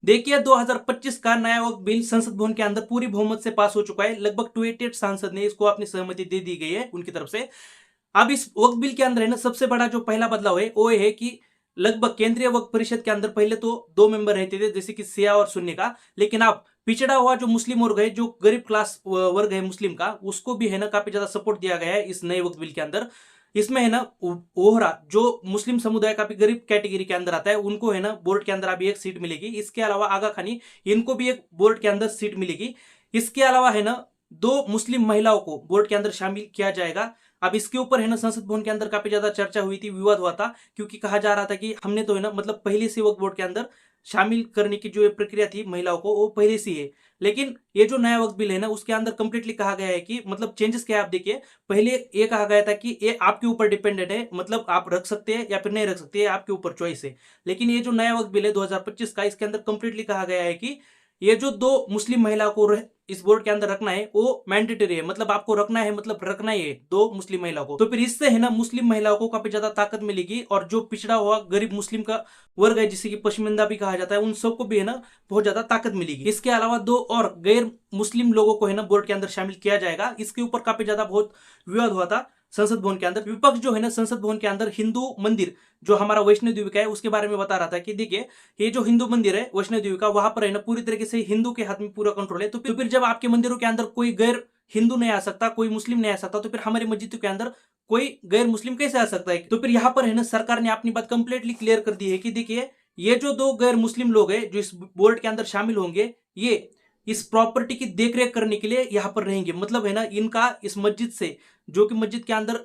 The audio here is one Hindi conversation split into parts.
देखिए 2025 का नया वक्फ बिल संसद भवन के अंदर पूरी बहुमत से पास हो चुका है। लगभग 288 सांसद ने इसको अपनी सहमति दे दी गई है उनकी तरफ से। अब इस वक्फ बिल के अंदर है ना, सबसे बड़ा जो पहला बदलाव है वो ये है कि लगभग केंद्रीय वक्फ परिषद के अंदर पहले तो 2 मेंबर रहते थे, जैसे कि शिया और सुन्नी का। लेकिन अब पिछड़ा हुआ जो मुस्लिम वर्ग है, जो गरीब क्लास वर्ग है मुस्लिम का, उसको भी है ना काफी ज्यादा सपोर्ट दिया गया है इस नए वक्फ बिल के अंदर। इसमें है ना ओहरा जो मुस्लिम समुदाय का भी गरीब कैटेगरी के अंदर आता है, उनको है ना बोर्ड के अंदर अभी एक सीट मिलेगी। इसके अलावा आगा खानी, इनको भी एक बोर्ड के अंदर सीट मिलेगी। इसके अलावा है ना 2 मुस्लिम महिलाओं को बोर्ड के अंदर शामिल किया जाएगा। अब इसके ऊपर है ना संसद भवन के अंदर काफी ज्यादा चर्चा हुई थी, विवाद हुआ था, क्योंकि कहा जा रहा था कि हमने तो है ना मतलब पहले से वक्फ बोर्ड के अंदर शामिल करने की जो प्रक्रिया थी महिलाओं को, वो पहले से है। लेकिन ये जो नया वक्फ बिल है ना, उसके अंदर कंप्लीटली कहा गया है कि मतलब चेंजेस क्या है आप देखिए। पहले ये कहा गया था कि ये आपके ऊपर डिपेंडेंट है, मतलब आप रख सकते हैं या फिर नहीं रख सकते, आपके ऊपर चॉइस है। लेकिन ये जो नया वक्फ बिल है 2025 का, इसके अंदर कंप्लीटली कहा गया है कि ये जो 2 मुस्लिम महिलाओं को इस बोर्ड के अंदर रखना है वो मैंडेटरी है, मतलब आपको रखना है, मतलब रखना ही है 2 मुस्लिम महिलाओं को। तो फिर इससे है ना मुस्लिम महिलाओं को काफी ज्यादा ताकत मिलेगी, और जो पिछड़ा हुआ गरीब मुस्लिम का वर्ग है, जिसे कि पश्चिमिंदा भी कहा जाता है, उन सबको भी है ना बहुत ज्यादा ताकत मिलेगी। इसके अलावा 2 और गैर मुस्लिम लोगों को है ना बोर्ड के अंदर शामिल किया जाएगा। इसके ऊपर काफी ज्यादा बहुत विवाद हुआ था संसद भवन के अंदर। विपक्ष जो है ना संसद भवन के अंदर हिंदू मंदिर जो हमारा वैष्णो देवी का है उसके बारे में बता रहा था कि देखिए ये जो हिंदू मंदिर है वैष्णो देवी का, वहां पर है ना पूरी तरीके से हिंदू के हाथ में पूरा कंट्रोल है। तो फिर जब आपके मंदिरों के अंदर कोई गैर हिंदू नहीं आ सकता, कोई मुस्लिम नहीं आ सकता, तो फिर हमारी मस्जिदों के अंदर कोई गैर मुस्लिम कैसे आ सकता है? तो फिर यहाँ पर है ना सरकार ने अपनी बात कंप्लीटली क्लियर कर दी है कि देखिए ये जो 2 गैर मुस्लिम लोग हैं जो इस बोर्ड के अंदर शामिल होंगे, ये इस प्रॉपर्टी की देखरेख करने के लिए यहाँ पर रहेंगे। मतलब है ना इनका इस मस्जिद से, जो कि मस्जिद के अंदर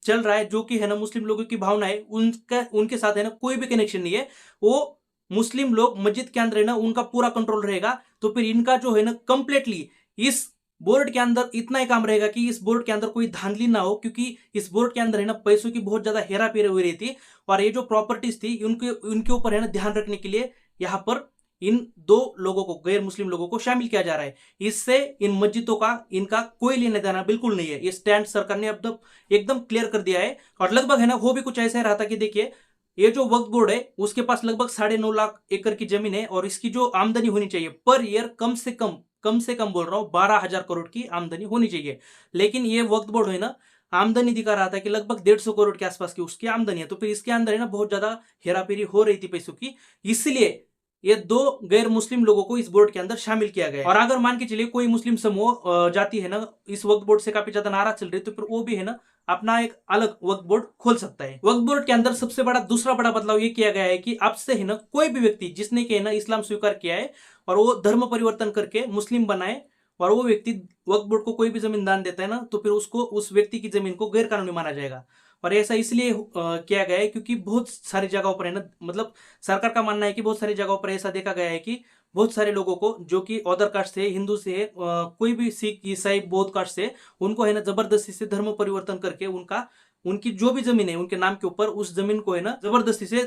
चल रहा है, जो कि है ना मुस्लिम लोगों की भावना है, उनका उनके साथ है ना कोई भी कनेक्शन नहीं है। वो मुस्लिम लोग मस्जिद के अंदर है ना उनका पूरा कंट्रोल रहेगा। तो फिर इनका जो है ना कंप्लीटली इस बोर्ड के अंदर इतना ही काम रहेगा कि इस बोर्ड के अंदर कोई धांधली ना हो, क्योंकि इस बोर्ड के अंदर है ना पैसों की बहुत ज्यादा हेरा फेरी हुई रहती। और ये जो प्रॉपर्टीज थी उनके उनके ऊपर है ना ध्यान रखने के लिए यहाँ पर इन 2 लोगों को, गैर मुस्लिम लोगों को शामिल किया जा रहा है। इससे इन मस्जिदों का इनका कोई लेना देना बिल्कुल नहीं है। ये स्टैंड सरकार ने अब तक एकदम क्लियर कर दिया है। और लगभग है ना वो भी कुछ ऐसा रहा था कि देखिए ये जो वक्फ बोर्ड है उसके पास लगभग 9.5 लाख एकड़ की जमीन है, और इसकी जो आमदनी होनी चाहिए पर ईयर कम से कम बोल रहा हूं 12,000 करोड़ की आमदनी होनी चाहिए। लेकिन ये वक्फ बोर्ड है ना आमदनी दिखा रहा था कि लगभग 150 करोड़ के आसपास की उसकी आमदनी है। तो फिर इसके अंदर है ना बहुत ज्यादा हेराफेरी हो रही थी पैसों की, इसलिए ये 2 गैर मुस्लिम लोगों को इस बोर्ड के अंदर शामिल किया गया है। और अगर मान के चलिए कोई मुस्लिम समूह जाति है ना इस वक्फ बोर्ड से काफी ज्यादा नाराज चल रही है, तो फिर वो भी है ना अपना एक अलग वक्फ बोर्ड खोल सकता है। वक्फ बोर्ड के अंदर सबसे बड़ा दूसरा बड़ा बदलाव ये किया गया है कि अब से है ना कोई भी व्यक्ति जिसने के है ना इस्लाम स्वीकार किया है और वो धर्म परिवर्तन करके मुस्लिम बनाए, और वो व्यक्ति वक्फ बोर्ड को कोई भी जमीन दान देता है ना, तो फिर उसको, उस व्यक्ति की जमीन को गैर कानूनी माना जाएगा। और ऐसा इसलिए किया गया है क्योंकि बहुत सारी जगहों पर है ना, मतलब सरकार का मानना है कि बहुत सारी जगहों पर ऐसा देखा गया है कि बहुत सारे लोगों को जो कि अदर कास्ट से, हिंदू से, कोई भी सिख ईसाई बौद्ध कास्ट से, उनको है ना जबरदस्ती से धर्म परिवर्तन करके उनकी जो भी जमीन है उनके नाम के ऊपर, उस जमीन को है ना जबरदस्ती से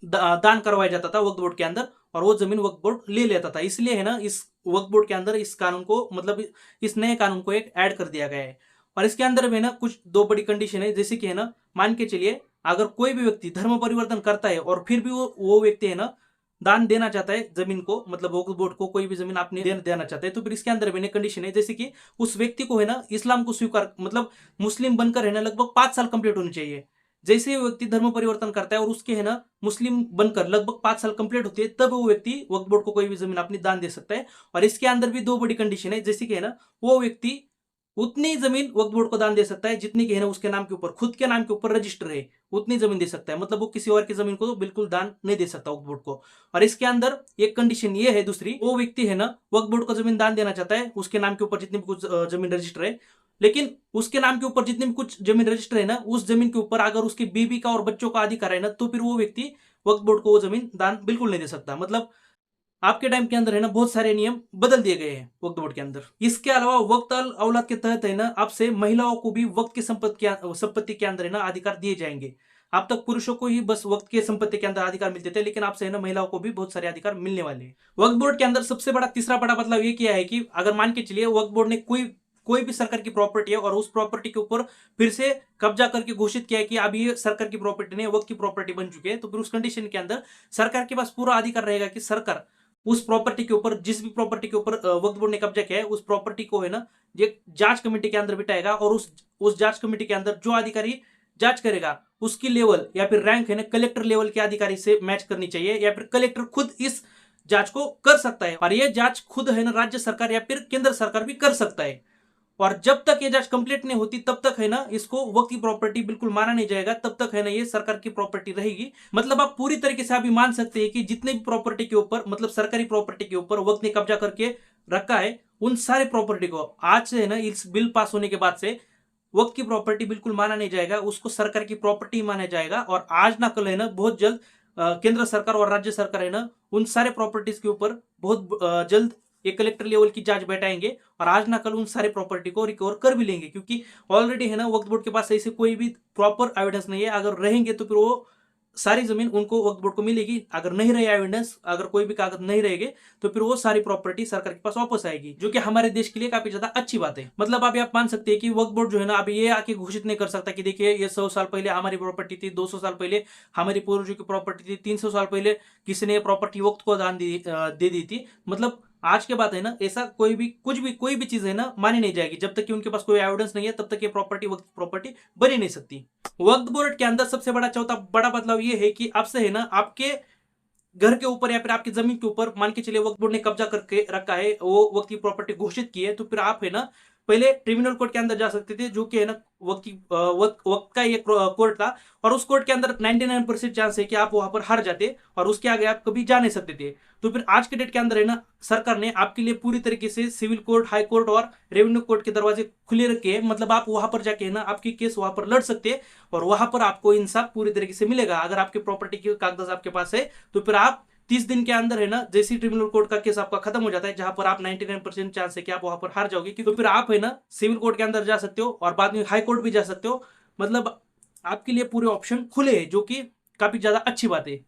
दान करवाया जाता था वक्फ बोर्ड के अंदर, और वो जमीन वक्फ बोर्ड ले लेता था। इसलिए है ना इस वक्फ बोर्ड के अंदर इस कानून को, मतलब इस नए कानून को एक ऐड कर दिया गया है। और इसके अंदर में ना कुछ 2 बड़ी कंडीशन है, जैसे कि है ना मान के चलिए अगर कोई भी व्यक्ति धर्म परिवर्तन करता है और फिर भी वो व्यक्ति है ना दान देना चाहता है जमीन को, मतलब वक्फ बोर्ड को कोई भी जमीन आपने देना चाहता है, तो फिर इसके अंदर में कंडीशन है, जैसे कि उस व्यक्ति को है ना इस्लाम को स्वीकार, मतलब मुस्लिम बनकर है ना लगभग 5 साल कंप्लीट होनी चाहिए। जैसे ही वो व्यक्ति धर्म परिवर्तन करता है और उसके है ना मुस्लिम बनकर लगभग 5 साल कंप्लीट होती है, तब वो व्यक्ति वक्फ बोर्ड को कोई भी जमीन अपनी दान दे सकता है। और इसके अंदर भी 2 बड़ी कंडीशन है, जैसे कि है ना वो व्यक्ति उतनी जमीन वक्फ बोर्ड को दान दे सकता है जितनी की है ना उसके नाम के ऊपर, खुद के नाम के ऊपर रजिस्टर है, उतनी जमीन दे सकता है। मतलब वो किसी और की जमीन को तो बिल्कुल दान नहीं दे सकता वक्फ बोर्ड को। और इसके अंदर एक कंडीशन ये है दूसरी, वो व्यक्ति है ना वक्फ बोर्ड को जमीन दान देना चाहता है, उसके नाम के ऊपर जितनी भी कुछ जमीन रजिस्टर है, लेकिन उसके नाम के ऊपर जितनी भी कुछ जमीन रजिस्टर है ना, उस जमीन के ऊपर अगर उसकी बीवी का और बच्चों का अधिकार है ना, तो फिर वो व्यक्ति वक्फ बोर्ड को वो जमीन दान बिल्कुल नहीं दे सकता। मतलब आपके टाइम के अंदर है ना बहुत सारे नियम बदल दिए गए हैं वक्फ बोर्ड के अंदर। इसके अलावा वक्त अल औलाद के तहत है ना अब से महिलाओं को भी वक्त की संपत्ति के अंदर है ना अधिकार दिए जाएंगे। अब तक पुरुषों को ही बस वक्त के संपत्ति के अंदर अधिकार मिलते थे, लेकिन आपसे है ना महिलाओं को भी बहुत सारे अधिकार मिलने वाले हैं। वक्फ बोर्ड के अंदर सबसे बड़ा तीसरा बड़ा बदलाव ये किया है कि अगर मान के चलिए वक्फ बोर्ड ने कोई भी सरकार की प्रॉपर्टी है और उस प्रॉपर्टी के ऊपर फिर से कब्जा करके घोषित किया है कि अब ये सरकार की प्रॉपर्टी नहीं, वक्त की प्रॉपर्टी बन चुकी है, तो फिर उस कंडीशन के अंदर सरकार के पास पूरा अधिकार रहेगा कि सरकार उस प्रॉपर्टी के ऊपर, जिस भी प्रॉपर्टी के ऊपर वक्फ बोर्ड ने कब्जा किया है, उस प्रॉपर्टी को है ना एक जांच कमेटी के अंदर बिठाएगा और उस जांच कमेटी के अंदर जो अधिकारी जांच करेगा उसकी लेवल या फिर रैंक है ना कलेक्टर लेवल के अधिकारी से मैच करनी चाहिए, या फिर कलेक्टर खुद इस जांच को कर सकता है। और यह जांच खुद है ना राज्य सरकार या फिर केंद्र सरकार भी कर सकता है। और जब तक ये जांच कंप्लीट नहीं होती तब तक है ना इसको वक्त की प्रॉपर्टी बिल्कुल माना नहीं जाएगा, तब तक है ना ये सरकार की प्रॉपर्टी रहेगी। मतलब आप पूरी तरीके से अभी मान सकते हैं कि जितने भी प्रॉपर्टी के ऊपर, मतलब सरकारी प्रॉपर्टी के ऊपर वक्त ने कब्जा करके रखा है, उन सारे प्रॉपर्टी को आज से है ना इस बिल पास होने के बाद से वक्त की प्रॉपर्टी बिल्कुल माना नहीं जाएगा, उसको सरकार की प्रॉपर्टी माना जाएगा। और आज ना कल है ना बहुत जल्द केंद्र सरकार और राज्य सरकार है ना उन सारे प्रॉपर्टीज के ऊपर बहुत जल्द एक कलेक्टर लेवल की जांच बैठाएंगे और आज ना कल उन सारे प्रॉपर्टी को रिकवर कर भी लेंगे, क्योंकि ऑलरेडी है ना वक्फ बोर्ड के पास ऐसे कोई भी प्रॉपर एविडेंस नहीं है। अगर रहेंगे तो फिर वो सारी जमीन उनको वक्फ बोर्ड को मिलेगी, अगर नहीं रहे एविडेंस, अगर कोई भी कागज नहीं रहेंगे तो फिर वो सारी प्रॉपर्टी सरकार के पास वापस आएगी, जो कि हमारे देश के लिए काफी ज्यादा अच्छी बात है। मतलब अभी आप मान सकते हैं कि वक्फ बोर्ड जो है ना अभी ये आके घोषित नहीं कर सकता कि देखिए ये 100 साल पहले हमारी प्रॉपर्टी थी, 200 साल पहले हमारी पूर्वजों की प्रॉपर्टी थी, 300 साल पहले किसी ने प्रॉपर्टी वक्त को दान दे दी थी। मतलब आज के बाद है ना ऐसा कोई भी चीज है ना मानी नहीं जाएगी जब तक कि उनके पास कोई एविडेंस नहीं है, तब तक ये प्रॉपर्टी वक्त प्रॉपर्टी बनी नहीं सकती। वक्फ बोर्ड के अंदर सबसे बड़ा चौथा बड़ा बदलाव ये है कि अब से है ना आपके घर के ऊपर या फिर आपकी जमीन के ऊपर मान के चलिए वक्फ बोर्ड ने कब्जा करके रखा है, वो वक्त की प्रॉपर्टी घोषित की है, तो फिर आप है ना पहले ट्रिब्यूनल कोर्ट के अंदर जा सकते थे, जो कि है ना वक्त का ये कोर्ट था। और उस कोर्ट के अंदर 99% चांस है कि आप वहां पर हार जाते और उसके आगे आप कभी जा नहीं सकते थे। तो फिर आज के डेट के अंदर है ना सरकार ने आपके लिए पूरी तरीके से सिविल कोर्ट, हाई कोर्ट और रेवेन्यू कोर्ट के दरवाजे खुले रखे हैं। मतलब आप वहां पर जाके है ना आपकी केस वहां पर लड़ सकते हैं और वहां पर आपको इंसाफ पूरी तरीके से मिलेगा। अगर आपकी प्रॉपर्टी के कागजात आपके पास है तो फिर आप 30 दिन के अंदर है ना जैसी ट्रिब्यूनल कोर्ट का केस आपका खत्म हो जाता है, जहां पर आप 99% चांस है कि आप वहां पर हार जाओगे, तो फिर आप है ना सिविल कोर्ट के अंदर जा सकते हो और बाद में हाई कोर्ट भी जा सकते हो। मतलब आपके लिए पूरे ऑप्शन खुले हैं, जो कि काफी ज्यादा अच्छी बात है।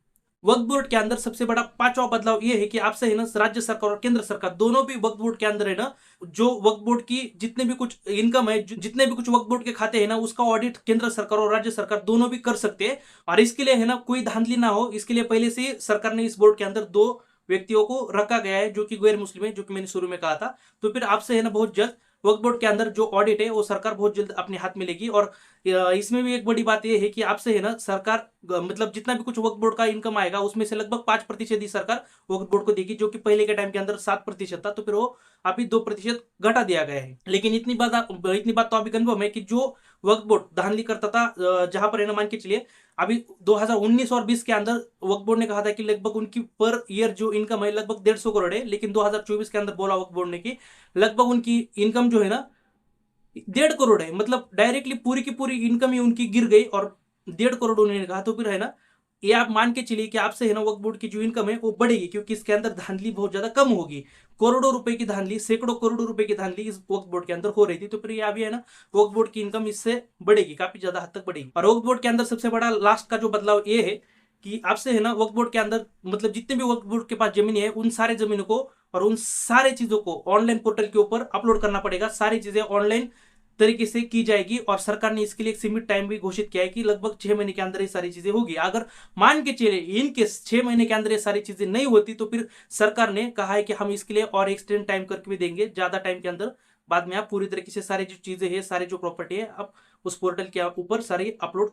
वक्फ बोर्ड के अंदर सबसे बड़ा पांचवा बदलाव यह है कि आपसे है ना राज्य सरकार और केंद्र सरकार दोनों भी वक्फ बोर्ड के अंदर है ना जो वक्फ बोर्ड की जितने भी कुछ इनकम है, जितने भी कुछ वक्फ बोर्ड के खाते हैं ना, उसका ऑडिट केंद्र सरकार और राज्य सरकार दोनों भी कर सकते हैं। और इसके लिए है ना कोई धांधली ना हो, इसके लिए पहले से सरकार ने इस बोर्ड के अंदर 2 व्यक्तियों को रखा गया है जो कि गैर मुस्लिम है, जो कि मैंने शुरू में कहा था। तो फिर आपसे है ना बहुत जल्द वक्फ बोर्ड के अंदर जो ऑडिट है वो सरकार बहुत जल्द अपने हाथ में लेगी। और इसमें भी एक बड़ी बात यह है कि आपसे है ना सरकार मतलब जितना भी कुछ वक्फ बोर्ड का इनकम आएगा उसमें से लगभग 5% ही सरकार वक्फ बोर्ड को देगी, जो कि पहले के टाइम के अंदर 7% था, तो फिर वो अभी 2% घटा दिया गया है। लेकिन इतनी बात तो अभी कन्फर्म है कि जो वक्फ बोर्ड धांधली करता था, जहां पर है ना मान के चलिए अभी 2019 और 20 के अंदर वक्फ बोर्ड ने कहा था कि लगभग उनकी पर ईयर जो इनकम है लगभग 150 करोड़ है, लेकिन 2024 के अंदर बोला वक्फ बोर्ड ने कि लगभग उनकी इनकम जो है ना 1.5 करोड़ है। मतलब डायरेक्टली पूरी की पूरी इनकम ही उनकी गिर गई और 1.5 करोड़ उन्होंने कहा। तो फिर है ना ये आप मान के चलिए कि आपसे है ना वक्फ बोर्ड की जो इनकम है वो बढ़ेगी, क्योंकि इसके अंदर धांधली बहुत ज्यादा कम होगी। करोड़ों रुपए की धांधली, सैकड़ों करोड़ों रुपए की धांधली इस वक्फ बोर्ड के अंदर हो रही थी, तो फिर ये अभी है ना वक्फ बोर्ड की इनकम इससे बढ़ेगी, काफी ज्यादा हद तक बढ़ेगी। और वक्फ बोर्ड के अंदर सबसे बड़ा लास्ट का जो बदलाव ये है कि आपसे है ना वक्फ बोर्ड के अंदर मतलब जितने भी वक्फ बोर्ड के पास जमीन है उन सारे जमीनों को और उन सारे चीजों को ऑनलाइन पोर्टल के ऊपर अपलोड करना पड़ेगा। सारी चीजें ऑनलाइन तरीके से की जाएगी और सरकार ने इसके लिए एक सीमित टाइम भी घोषित किया है कि लगभग 6 महीने के अंदर ये सारी चीजें होगी। अगर मान के चले इनके 6 महीने के अंदर ये सारी चीजें नहीं होती तो फिर सरकार ने कहा है कि हम इसके लिए और एक्सटेंड टाइम करके भी देंगे, ज्यादा टाइम के अंदर बाद में आप पूरी तरीके से सारी जो चीजें है, सारी जो प्रॉपर्टी है आप उस पोर्टल के ऊपर सारी अपलोड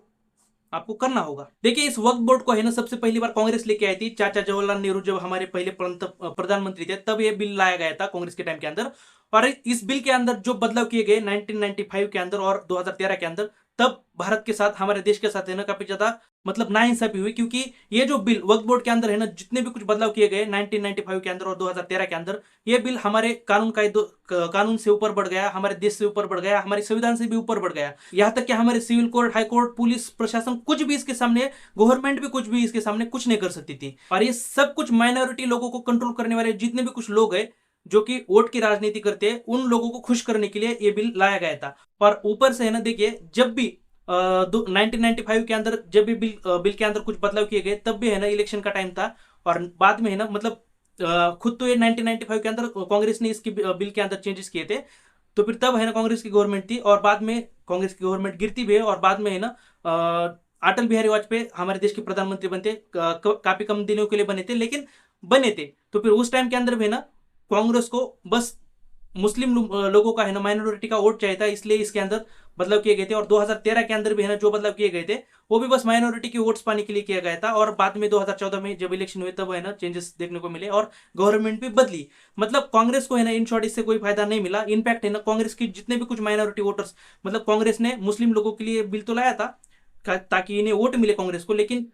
आपको करना होगा। देखिए इस वक्फ बोर्ड को है ना सबसे पहली बार कांग्रेस लेके आई थी, चाचा जवाहरलाल नेहरू जब हमारे पहले प्रधानमंत्री थे तब ये बिल लाया गया था कांग्रेस के टाइम के अंदर। और इस बिल के अंदर जो बदलाव किए गए 1995 के अंदर और 2013 के अंदर, तब भारत के साथ, हमारे देश के साथ है ना काफी ज्यादा मतलब नाइंसाफी हुई, क्योंकि ये जो बिल वक्फ बोर्ड के अंदर है ना जितने भी कुछ बदलाव किए गए 1995 के अंदर और 2013 के अंदर, ये बिल हमारे कानून से ऊपर बढ़ गया, हमारे देश से ऊपर बढ़ गया, हमारे संविधान से भी ऊपर बढ़ गया। यहाँ तक कि हमारे civil court, high court, police प्रशासन कुछ भी इसके सामने, गवर्नमेंट भी कुछ भी इसके सामने कुछ नहीं कर सकती थी। और ये सब कुछ माइनॉरिटी लोगों को कंट्रोल करने वाले जितने भी कुछ लोग हैं जो कि वोट की राजनीति करते हैं, उन लोगों को खुश करने के लिए ये बिल लाया गया था। और ऊपर से है ना देखिए जब भी 1995 के अंदर जब भी बिल के अंदर कुछ बदलाव किए गए तब भी है ना इलेक्शन का टाइम था और बाद में है ना मतलब खुद तो ये 1995 के अंदर कांग्रेस ने इसकी बिल के अंदर चेंजेस किए थे, तो फिर तब है ना कांग्रेस की गवर्नमेंट थी और बाद में कांग्रेस की गवर्नमेंट गिरती भी है और बाद में है ना अटल बिहारी वाजपेयी हमारे देश के प्रधानमंत्री बनते, काफी कम दिनों के लिए बने थे, लेकिन बने थे। तो फिर उस टाइम के अंदर भी है ना कांग्रेस को बस मुस्लिम लोगों का है ना माइनॉरिटी का वोट चाहिए था, इसलिए इसके अंदर बदलाव किए गए थे। और 2013 के अंदर भी है ना जो बदलाव किए गए थे वो भी बस माइनॉरिटी के वोट्स पाने के लिए किया गया था। और बाद में 2014 में जब इलेक्शन हुए तब है ना चेंजेस देखने को मिले और गवर्नमेंट भी बदली। मतलब कांग्रेस को है ना इन शॉर्ट इससे कोई फायदा नहीं मिला। इनफैक्ट है ना कांग्रेस की जितने भी कुछ माइनॉरिटी वोटर्स, मतलब कांग्रेस ने मुस्लिम लोगों के लिए बिल तो लाया था ताकि इन्हें वोट मिले कांग्रेस को, लेकिन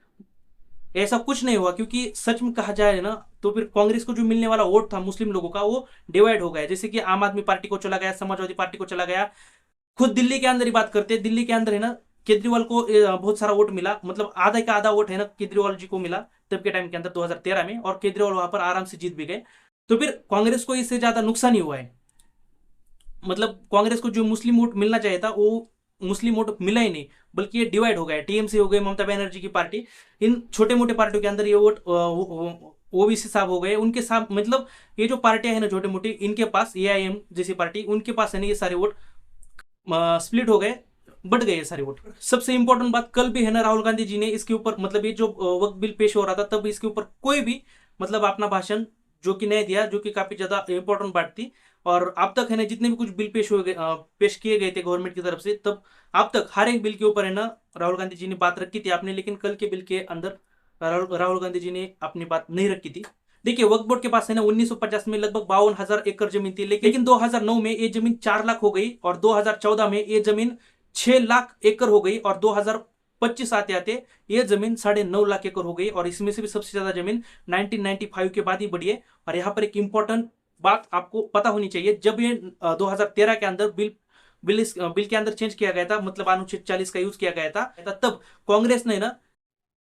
ऐसा कुछ नहीं हुआ। क्योंकि सच में कहा जाए ना तो फिर कांग्रेस को जो मिलने वाला वोट था मुस्लिम लोगों का वो डिवाइड हो गया। जैसे कि आम आदमी पार्टी को चला गया, समाजवादी पार्टी को चला गया। खुद दिल्ली के अंदर ही बात करते हैं, दिल्ली के अंदर है ना केजरीवाल को बहुत सारा वोट मिला, मतलब आधा का आधा वोट है ना केजरीवाल जी को मिला तब के टाइम के अंदर 2013 में, और केजरीवाल वहां पर आराम से जीत भी गए। तो फिर कांग्रेस को इससे ज्यादा नुकसान ही हुआ है। मतलब कांग्रेस को जो मुस्लिम वोट मिलना चाहिए था वो मुस्लिम वोट मिला ही नहीं, बल्कि ये डिवाइड हो गया। टीएमसी हो गई, ममता बनर्जी की पार्टी, इन छोटे मोटे पार्टियों के अंदर ये वोट ओबीसी साहब हो गए उनके साथ। मतलब ये जो पार्टियां हैं ना छोटे मोटी, इनके पास एआईएम जैसी पार्टी, उनके पास है ना ये सारे वोट स्प्लिट हो गए, बढ़ गए ये सारे वोट। सबसे इंपॉर्टेंट बात, कल भी है ना राहुल गांधी जी ने इसके ऊपर, मतलब ये जो वक्त बिल पेश हो रहा था तब इसके ऊपर कोई भी मतलब अपना भाषण जो कि नहीं दिया, जो कि काफी ज्यादा इंपॉर्टेंट बात थी। और अब तक है ना जितने भी कुछ बिल पेश हो गए पेश किए गए थे गवर्नमेंट की तरफ से, तब अब तक हर एक बिल के ऊपर है ना राहुल गांधी जी ने बात रखी थी आपने, लेकिन कल के बिल के अंदर राहुल गांधी जी ने अपनी बात नहीं रखी थी। देखिए वक्फ बोर्ड के पास है ना 1950 में लगभग 52,000 एकड़ जमीन थी, लेकिन 2009 में ये जमीन 4 लाख हो गई, और 2014 में ये जमीन 6 लाख एकड़ हो गई, और 2025 आते आते ये जमीन 9.5 लाख एकड़ हो गई। और इसमें से भी सबसे ज्यादा जमीन 1995 के बाद ही बढ़ी है। और यहाँ पर एक इंपॉर्टेंट बात आपको पता होनी चाहिए, जब ये 2013 के अंदर बिल के अंदर चेंज किया गया था, मतलब अनुच्छेद 40 का यूज किया गया था, तब कांग्रेस ने ना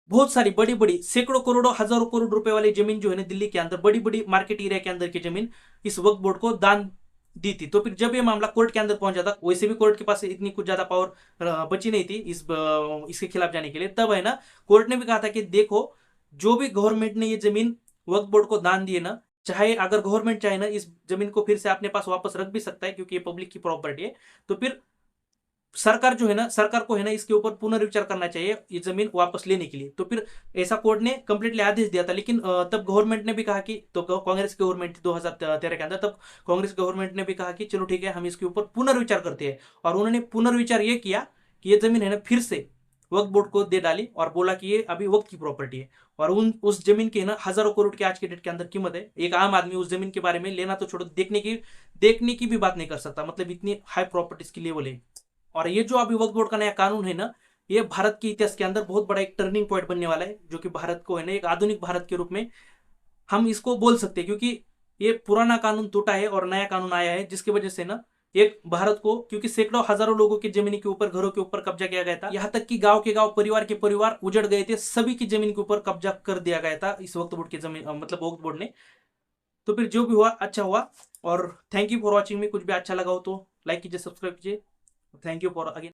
बहुत सारी बड़ी बड़ी सैकड़ों करोड़ों हजारों करोड़ रुपए वाली जमीन जो है ना दिल्ली के अंदर बड़ी बड़ी मार्केट एरिया के अंदर की जमीन इस वक्फ बोर्ड को दान दी थी। तो फिर जब ये मामला कोर्ट के अंदर पहुंचा था, वैसे भी कोर्ट के पास इतनी कुछ ज्यादा पावर बची नहीं थी इसके खिलाफ जाने के लिए, तब है ना कोर्ट ने भी कहा था कि देखो जो भी गवर्नमेंट ने ये जमीन वक्फ बोर्ड को दान दी है ना, चाहे अगर गवर्नमेंट चाहे ना इस जमीन को फिर से अपने पास वापस रख भी सकता है, क्योंकि ये पब्लिक की प्रॉपर्टी है। तो फिर सरकार जो है ना, सरकार को है ना इसके ऊपर पुनर्विचार करना चाहिए ये जमीन वापस लेने के लिए। तो फिर ऐसा कोर्ट ने कंप्लीटली आदेश दिया था। लेकिन तब गवर्नमेंट ने भी कहा कि, तो कांग्रेस गवर्नमेंट थी 2013 के अंदर, तब कांग्रेस गवर्नमेंट ने भी कहा कि चलो ठीक है हम इसके ऊपर पुनर्विचार करते हैं। और उन्होंने पुनर्विचार ये किया कि ये जमीन है ना फिर से वक्फ बोर्ड को दे डाली, और बोला कि ये अभी वक्त की प्रॉपर्टी है। और उस जमीन की है ना हजारों करोड़ की आज के डेट के अंदर कीमत है। एक आम आदमी उस जमीन के बारे में लेना तो छोड़ो, देखने की भी बात नहीं कर सकता, मतलब इतनी हाई प्रॉपर्टीज की लेवल है। और ये जो अभी वक्फ बोर्ड का नया कानून है ना, ये भारत के इतिहास के अंदर बहुत बड़ा एक टर्निंग पॉइंट बनने वाला है, जो कि भारत को है ना एक आधुनिक भारत के रूप में हम इसको बोल सकते हैं। क्योंकि ये पुराना कानून टूटा है और नया कानून आया है, जिसकी वजह से ना एक भारत को, क्योंकि सैकड़ों हजारों लोगों की जमीन के ऊपर, घरों के ऊपर कब्जा किया गया था, यहाँ तक कि गांव के गांव, परिवार के परिवार उजड़ गए थे, सभी की जमीन के ऊपर कब्जा कर दिया गया था इस वक्त बोर्ड की जमीन, मतलब वक्त बोर्ड ने। तो फिर जो भी हुआ अच्छा हुआ। और थैंक यू फॉर वॉचिंग मी। कुछ भी अच्छा लगा हो तो लाइक कीजिए, सब्सक्राइब कीजिए। Thank you for again.